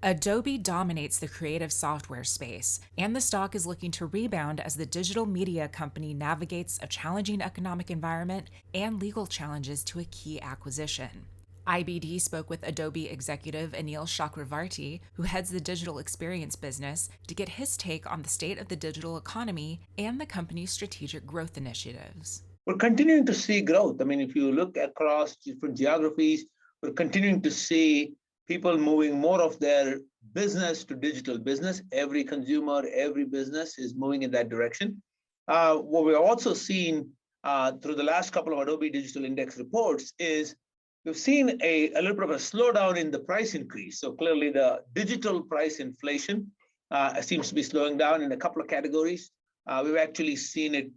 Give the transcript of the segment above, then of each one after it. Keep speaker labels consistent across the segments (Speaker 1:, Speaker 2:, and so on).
Speaker 1: Adobe dominates the creative software space, and the stock is looking to rebound as the digital media company navigates a challenging economic environment and legal challenges to a key acquisition. IBD spoke with Adobe executive Anil Charkravarthy, who heads the digital experience business, to get his take on the state of the digital economy and the company's strategic growth initiatives.
Speaker 2: We're continuing to see growth. I mean, if you look across different geographies, we're continuing to see people moving more of their business to digital business. Every consumer, every business is moving in that direction. What we're also seeing through the last couple of Adobe Digital Index reports is we've seen a little bit of a slowdown in the price increase. So clearly the digital price inflation seems to be slowing down in a couple of categories. We've actually seen it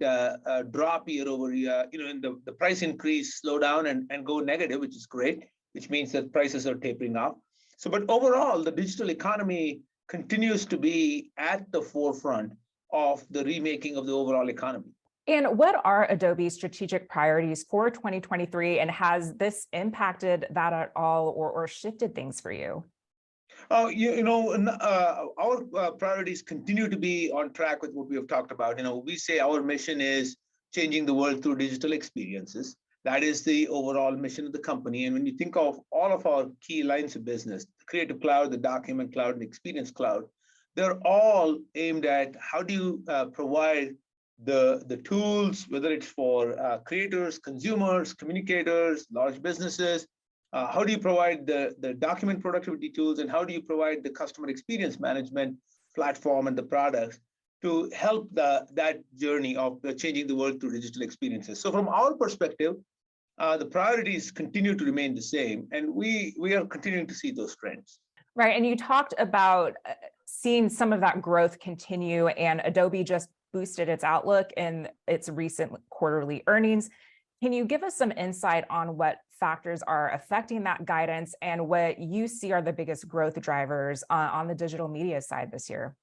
Speaker 2: drop year over year, in the price increase slow down and go negative, which is great, which means that prices are tapering off. So, but overall, the digital economy continues to be at the forefront of the remaking of the overall economy.
Speaker 3: And what are Adobe's strategic priorities for 2023? And has this impacted that at all or shifted things for you?
Speaker 2: Our priorities continue to be on track with what we have talked about. We say our mission is changing the world through digital experiences. That is the overall mission of the company. And when you think of all of our key lines of business, the Creative Cloud, the Document Cloud, and the Experience Cloud, they're all aimed at how do you provide the tools, whether it's for creators, consumers, communicators, large businesses. How do you provide the document productivity tools, and how do you provide the customer experience management platform and the products to help that journey of changing the world through digital experiences? So from our perspective, the priorities continue to remain the same, and we are continuing to see those trends.
Speaker 3: Right, and you talked about seeing some of that growth continue, and Adobe just boosted its outlook in its recent quarterly earnings. Can you give us some insight on what factors are affecting that guidance and what you see are the biggest growth drivers on the digital media side this year?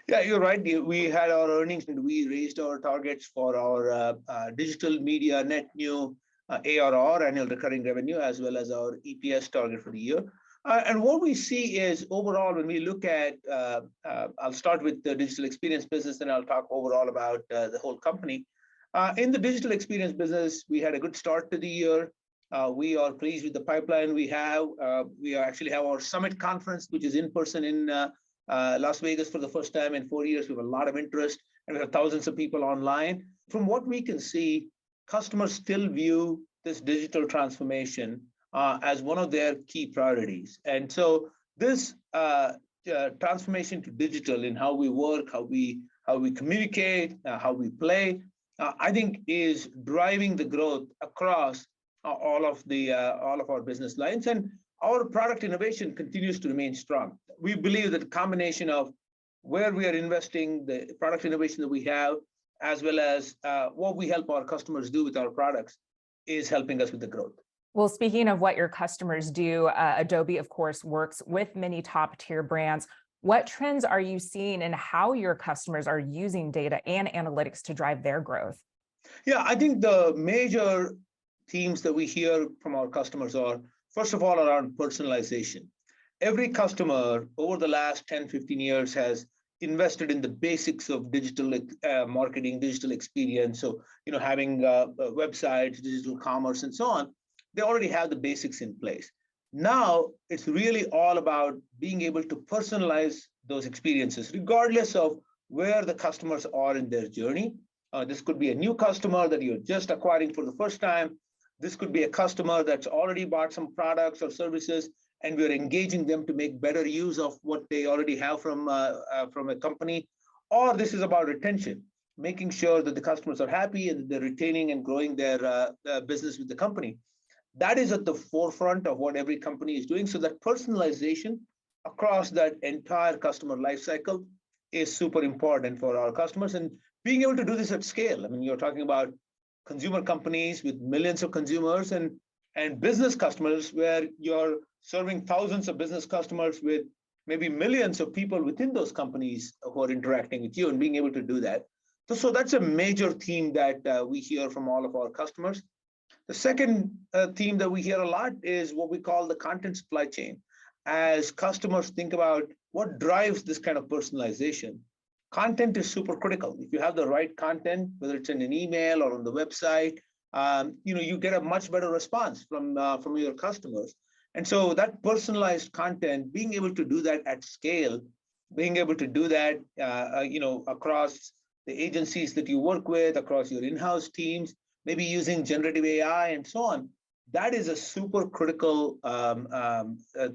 Speaker 2: Yeah, you're right. We had our earnings and we raised our targets for our digital media net new ARR, annual recurring revenue, as well as our EPS target for the year. And what we see is overall, when we look at, I'll start with the digital experience business, and I'll talk overall about the whole company. In the digital experience business, we had a good start to the year. We are pleased with the pipeline we have. We actually have our summit conference, which is in person in Las Vegas for the first time in 4 years. We have a lot of interest, and we have thousands of people online. From what we can see, customers still view this digital transformation as one of their key priorities. And so this transformation to digital in how we work, how we communicate, how we play, I think is driving the growth across all of our business lines, and our product innovation continues to remain strong. We believe that the combination of where we are investing, the product innovation that we have, as well as what we help our customers do with our products, is helping us with the growth.
Speaker 3: Well, speaking of what your customers do, Adobe, of course, works with many top-tier brands. What trends are you seeing in how your customers are using data and analytics to drive their growth?
Speaker 2: Yeah, I think the major themes that we hear from our customers are, first of all, around personalization. Every customer over the last 10, 15 years has invested in the basics of digital marketing, digital experience. So, having websites, digital commerce, and so on. They already have the basics in place. Now, it's really all about being able to personalize those experiences, regardless of where the customers are in their journey. This could be a new customer that you're just acquiring for the first time. This could be a customer that's already bought some products or services, and we're engaging them to make better use of what they already have from a company. Or this is about retention, making sure that the customers are happy and they're retaining and growing their business with the company. That is at the forefront of what every company is doing. So that personalization across that entire customer lifecycle is super important for our customers, and being able to do this at scale. I mean, you're talking about consumer companies with millions of consumers and business customers where you're serving thousands of business customers with maybe millions of people within those companies who are interacting with you, and being able to do that. So that's a major theme that we hear from all of our customers. The second theme that we hear a lot is what we call the content supply chain. as customers think about what drives this kind of personalization, content is super critical. If you have the right content, whether it's in an email or on the website, you get a much better response from your customers. And so that personalized content, being able to do that at scale, being able to do that, across the agencies that you work with, across your in-house teams, maybe using generative AI and so on, that is a super critical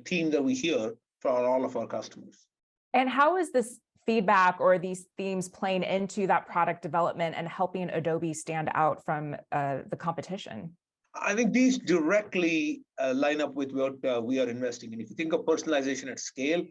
Speaker 2: theme that we hear for all of our customers.
Speaker 3: And how is this feedback or these themes playing into that product development and helping Adobe stand out from the competition?
Speaker 2: I think these directly line up with what we are investing in. If you think of personalization at scale,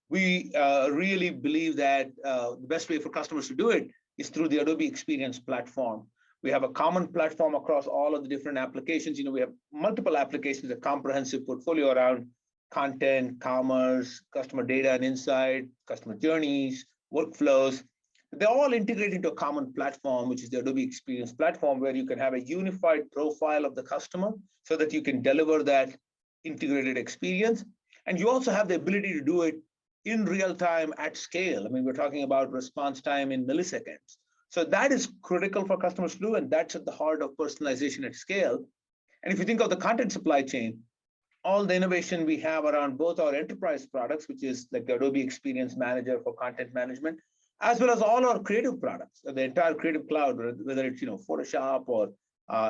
Speaker 2: we really believe that the best way for customers to do it is through the Adobe Experience Platform. We have a common platform across all of the different applications. We have multiple applications, a comprehensive portfolio around content, commerce, customer data and insight, customer journeys, workflows. They're all integrated into a common platform, which is the Adobe Experience Platform, where you can have a unified profile of the customer so that you can deliver that integrated experience. And you also have the ability to do it in real time at scale. I mean, we're talking about response time in milliseconds. So that is critical for customers to do, and that's at the heart of personalization at scale. And if you think of the content supply chain, all the innovation we have around both our enterprise products, which is like the Adobe Experience Manager for content management, as well as all our creative products, the entire Creative Cloud, whether it's Photoshop or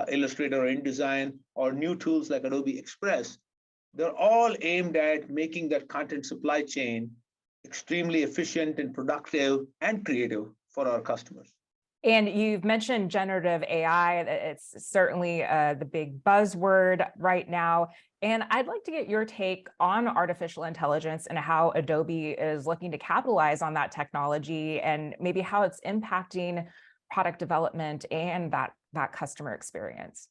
Speaker 2: Illustrator or InDesign, or new tools like Adobe Express, they're all aimed at making that content supply chain extremely efficient and productive and creative for our customers.
Speaker 3: And you've mentioned generative AI. It's certainly the big buzzword right now. And I'd like to get your take on artificial intelligence and how Adobe is looking to capitalize on that technology and maybe how it's impacting product development and that customer experience.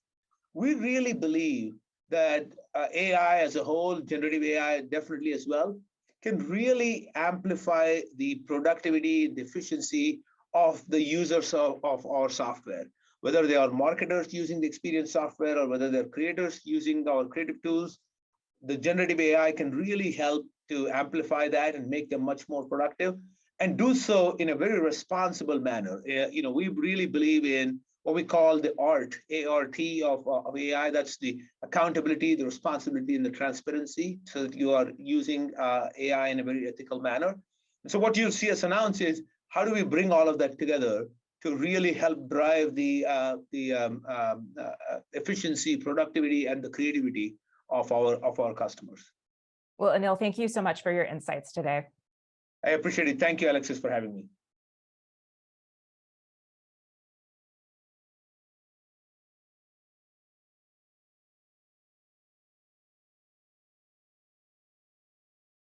Speaker 2: We really believe that AI as a whole, generative AI definitely as well, can really amplify the productivity, the efficiency of the users of our software, whether they are marketers using the Experience software or whether they're creators using our creative tools. The generative AI can really help to amplify that and make them much more productive, and do so in a very responsible manner. We really believe in what we call the ART of AI. That's the accountability, the responsibility, and the transparency, so that you are using AI in a very ethical manner. And so what you'll see us announce is, how do we bring all of that together to really help drive the efficiency, productivity, and the creativity of our customers?
Speaker 3: Well, Anil, thank you so much for your insights today.
Speaker 2: I appreciate it. Thank you, Alexis, for having me.